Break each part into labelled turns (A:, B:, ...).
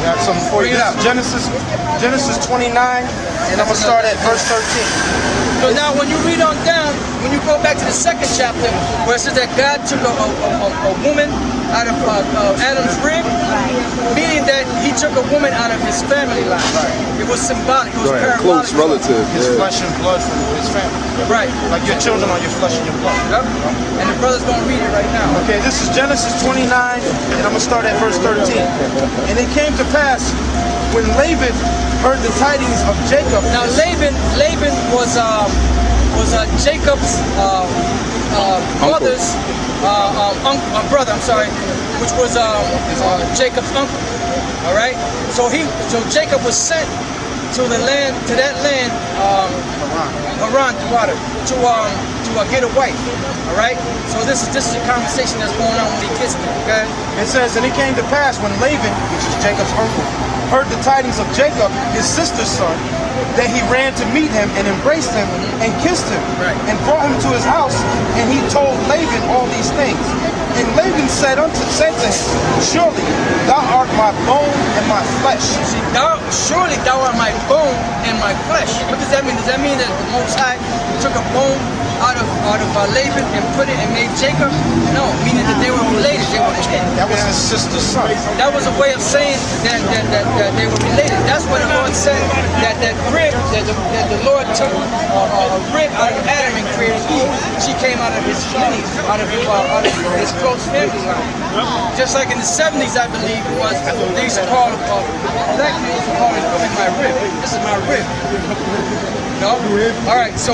A: got something for you. This is Genesis 29, and I'm going to start at verse 13.
B: So now when you read on down, when you go back to the second chapter, where it says that God took a woman out of Adam's rib, meaning that he took a woman out of his family line. It was symbolic, it was parabolic.
C: Close relative.
A: His flesh and blood from his family.
B: Right.
A: Like your children are your flesh and your blood.
B: Yep. And the brother's going to read it right now.
A: Okay, this is Genesis 29, and I'm going to start at verse 13. And it came to pass when Laban heard the tidings of Jacob.
B: Now Laban was Jacob's brother's brother. I'm sorry, which was Jacob's uncle. All right. So Jacob was sent to that land, Haran, to get a wife. All right. So this is a conversation that's going on when he gets there. Okay.
A: It says, and it came to pass when Laban, which is Jacob's uncle, heard the tidings of Jacob, his sister's son, that he ran to meet him and embraced him and kissed him and brought him to his house, and he told Laban all these things. And Laban said to him, surely thou art my bone and my flesh.
B: See, surely thou art my bone and my flesh. What does that mean? Does that mean that the Most High took a bone out of Laban and put it and made Jacob? No, meaning that they were related.
A: That was his sister's son.
B: That was a way of saying that they were related. That's what the Lord said, that rib, that the Lord took a rib out of Adam and created Eve. She came out of his lineage, out of his close family line. Just like in the 70s, I believe it was, they used to call black men used to call it my rib. This is my rib. No? All right, so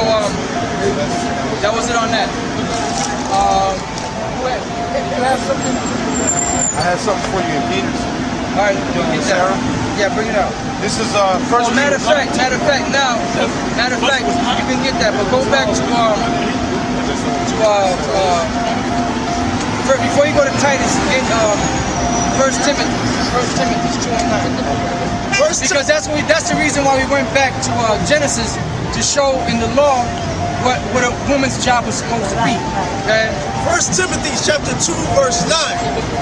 B: that was it on that. You have something?
A: I had something for you in Peter's.
B: All right, get Sarah. Yeah, bring it out.
A: This is first.
B: Matter of fact, you can get that, but go back to before you go to Titus in 1 Timothy 2:9. Because that's the reason why we went back to Genesis to show in the law what a woman's job was supposed to be. Okay?
D: 1 Timothy chapter 2 verse 9.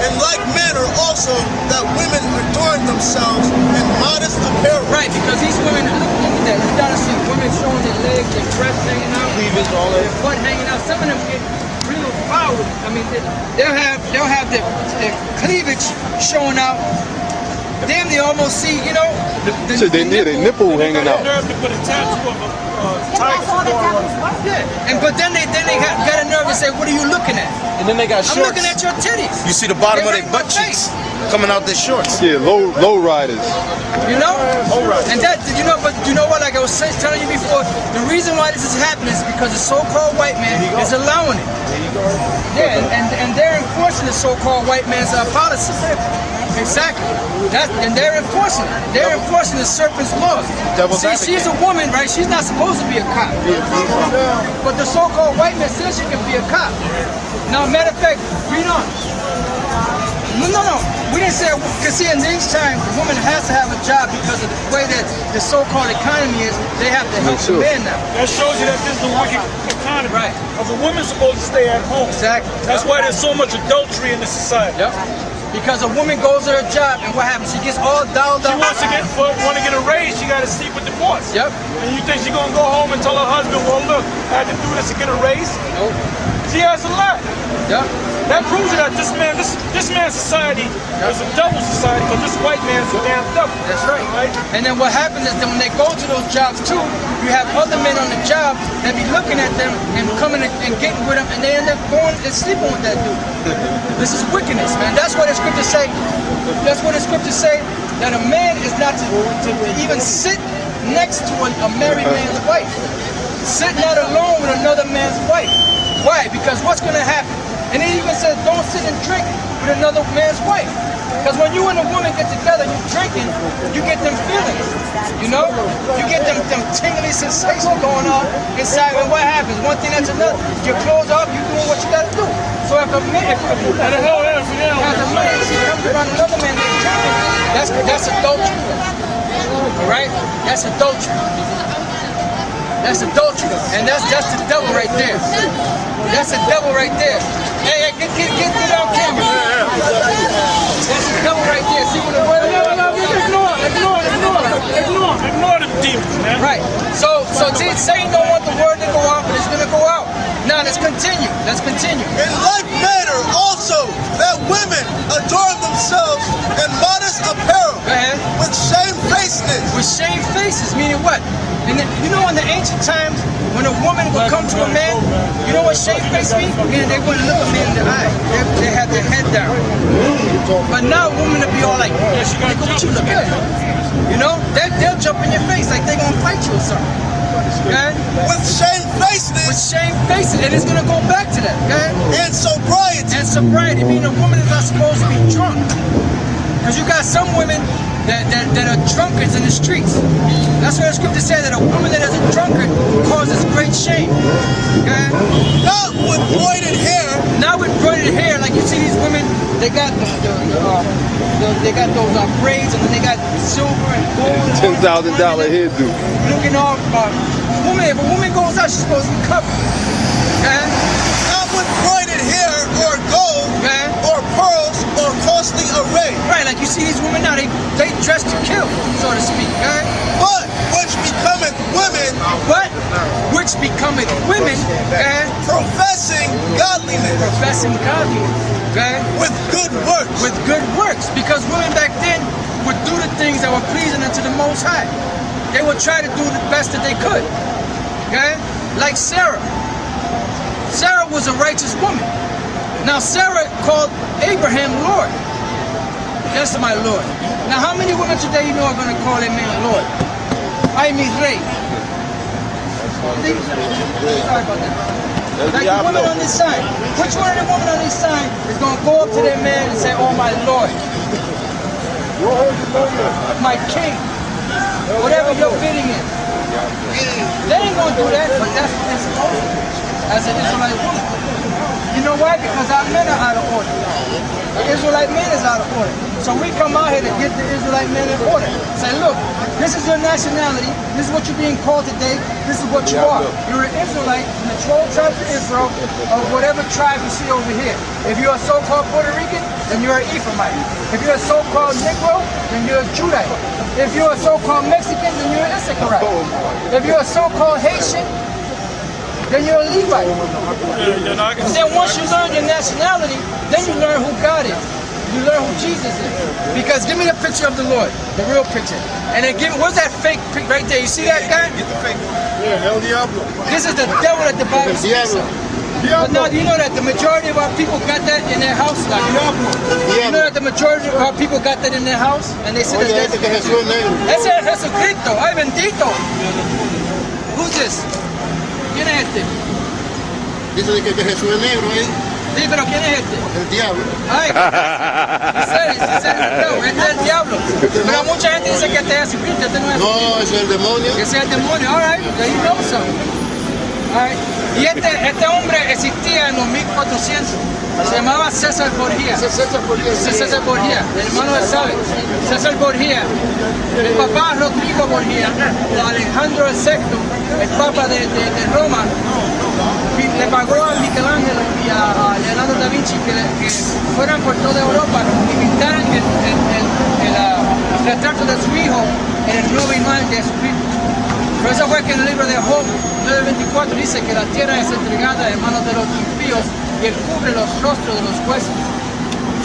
D: In like manner also that women adorn themselves in modest apparel.
B: Right, because these women, look at that. You gotta see women showing their legs, their breasts hanging out, their butt hanging out. Some of them get real wild. I mean, they'll have their cleavage showing out. Damn, they almost see, you know,
C: their nipple hanging out.
B: But then they got a nerve to say, what are you looking at?
A: And then they got shorts.
B: I'm looking at your titties.
A: You see the bottom of their butt cheeks coming out their shorts.
C: Yeah, low riders.
B: You know?
A: Low riders.
B: And that, but you know what? Like I was telling you before, the reason why this is happening is because the so-called white man is allowing it.
A: There you go.
B: Yeah, and they're enforcing the so-called white man's policy. Exactly. And they're enforcing it. They're enforcing the serpent's laws. See, she's a woman, right? She's not supposed to be a cop. But the so-called white man says she can be a cop. Now, matter of fact, read on. No. We didn't say, because see, in these times, the woman has to have a job because of the way that the so-called economy is. They have to help the man now.
E: That shows you that this is a wicked economy.
B: Right.
E: Because a woman's supposed to stay at home.
B: Exactly.
E: That's why there's so much adultery in this society.
B: Yep. Because a woman goes to her job, and what happens? She gets all dolled up.
E: She wants to get a raise, she got to sleep with the boss.
B: Yep.
E: And you think she's going to go home and tell her husband, well, look, I had to do this to get a raise?
B: Nope.
E: She has a lot.
B: Yep.
E: That proves that this man's society is a double society, because this white man's a damn double.
B: That's right. And then what happens is that when they go to those jobs too, you have other men on the job that be looking at them and coming and getting with them, and they end up going and sleeping with that dude. This is wickedness, man. That's what the scriptures say. That's what the scriptures say, that a man is not to even sit next to a married man's wife. Sit not alone with another man's wife. Why? Because what's going to happen? And it even says don't sit and drink with another man's wife. Because when you and a woman get together, you're drinking, you get them feelings. You know? You get them tingly sensations going on inside. And what happens? One thing that's another. Your clothes off, you doing what you got to do. So if a man, if a man comes around another man and drinking, that's adultery. All right? That's adultery. That's adultery. And that's the devil right there. That's the devil right there. Hey, get it on camera. That's the devil right there. See what the
E: ignore the demons, man.
B: Right. So Satan don't want the word to go out, but it's gonna go out. Now let's continue. Let's continue.
D: In like manner also that women adorn themselves in modest apparel
B: Go ahead.
D: with shamefacedness.
B: With shame faces, meaning what? And you know, in the ancient times, when a woman would come to a man, you know what shame face means? Meaning they wouldn't look a man in the eye. They had their head down. But now women will be all like, nigga, what you looking at? You know, they'll jump in your face like they're gonna fight you or something. Okay?
D: With
B: With
D: shamefacedness
B: shame faces, and it's gonna go back to that. Okay?
D: and sobriety.
B: And sobriety, meaning a woman is not supposed to be drunk. Because you got some women that are drunkards in the streets. That's why the scripture said that a woman that is a drunkard causes great shame. Okay?
D: Not with braided hair,
B: Not with braided hair, like you see these women, they got they got those braids, and then they got silver and gold.
C: $10,000 hairdo.
B: Looking all, if a woman goes out, she's supposed to be covered. Okay?
D: not with braided hair or gold
B: Okay?
D: or pearls or costly array,
B: Right, like you see these women now, they dress to kill, so to speak. Okay?
D: but which becometh women
B: But which becometh women, okay?
D: professing godliness
B: Professing godliness, okay?
D: with good works.
B: With good works, because women back then would do the things that were pleasing unto the Most High. They would try to do the best that they could, okay? Like Sarah. Sarah was a righteous woman. Now Sarah called Abraham Lord. Yes, my Lord. Now how many women today you know are going to call a man Lord? Ay, mi rey. Sorry about that. Like the woman on this sign. Which one of the women on this sign is going to go up to their man and say, oh my Lord, my king, whatever you're bidding in? They ain't going to do that, but that's what they're supposed to do as an Israelite woman. You know why? Because our men are out of order. The Israelite man is out of order. So we come out here to get the Israelite men in order. Say, look, this is your nationality. This is what you're being called today. This is what you are. You're an Israelite from the 12 tribes of Israel, of whatever tribe you see over here. If you're a so-called Puerto Rican, then you're an Ephraimite. If you're a so-called Negro, then you're a Judite. If you're a so-called Mexican, then you're an Issacharite. If you're a so-called Haitian, then you're a Levite. And then once you learn your nationality, then you learn who God is. You learn who Jesus is. Because give me the picture of the Lord, the real picture. And then what's that fake pic right there? You see that guy? This is the devil that the Bible speaks of. But now, you know that the majority of our people got that in their house? Like, you know that the majority of our people got that in their house? And they say that ese es Jesucristo. Ay, bendito. Who's this? ¿Quién es este?
F: Dice que Jesús es negro, ¿eh?
B: Sí, pero ¿quién es este?
F: El diablo.
B: Ay, ese es el diablo. Pero mucha gente dice que este es Jesucristo, este no es.
F: No, eso es el demonio.
B: Ese es el demonio. All right, there you go, son. All right. Y este hombre existía en los 1400. Se llamaba César Borgia. César Borgia, el hermano de Sabe. César Borgia. El papá Rodrigo Borgia, o Alejandro VI, el papa de Roma, le pagó a Michelangelo y a Leonardo da Vinci que fueran por toda Europa y pintaran el retrato de su hijo en el nuevo imagen de Jesucristo. Por eso fue que en el libro de Job 9:24 dice que la tierra es entregada en manos de los impíos y él cubre los rostros de los jueces.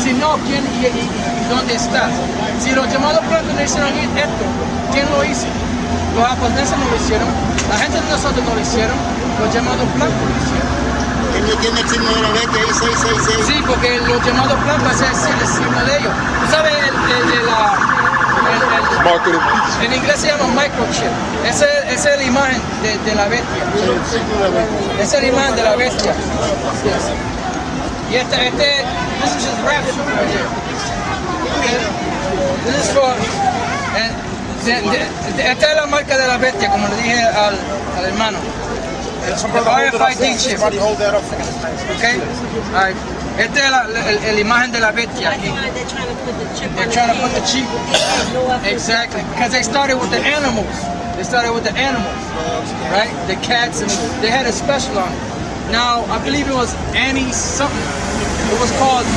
B: Si no, ¿quién y dónde está? Si los llamados blancos no hicieron esto, ¿quién lo hizo? Los japoneses no lo hicieron, la gente de nosotros no lo hicieron, los llamados blancos lo hicieron.
F: Tiene el signo de la bestia ahí, 666.
B: Sí, porque los llamados blancos es el signo de ellos. ¿Tú sabes en inglés se llama microchip? Esa es la imagen de la bestia. Esa es la imagen de la bestia. Y this is his rap right here. This is for, esta es la marca de la bestia, como le dije al hermano. RFID chip. Okay? All right. Esta es la imagen de la bestia aquí. They're trying to put the chip. Exactly. Because they started with the animals. Right? The cats, and they had a special on it. Now, I believe it was Annie something. It was a company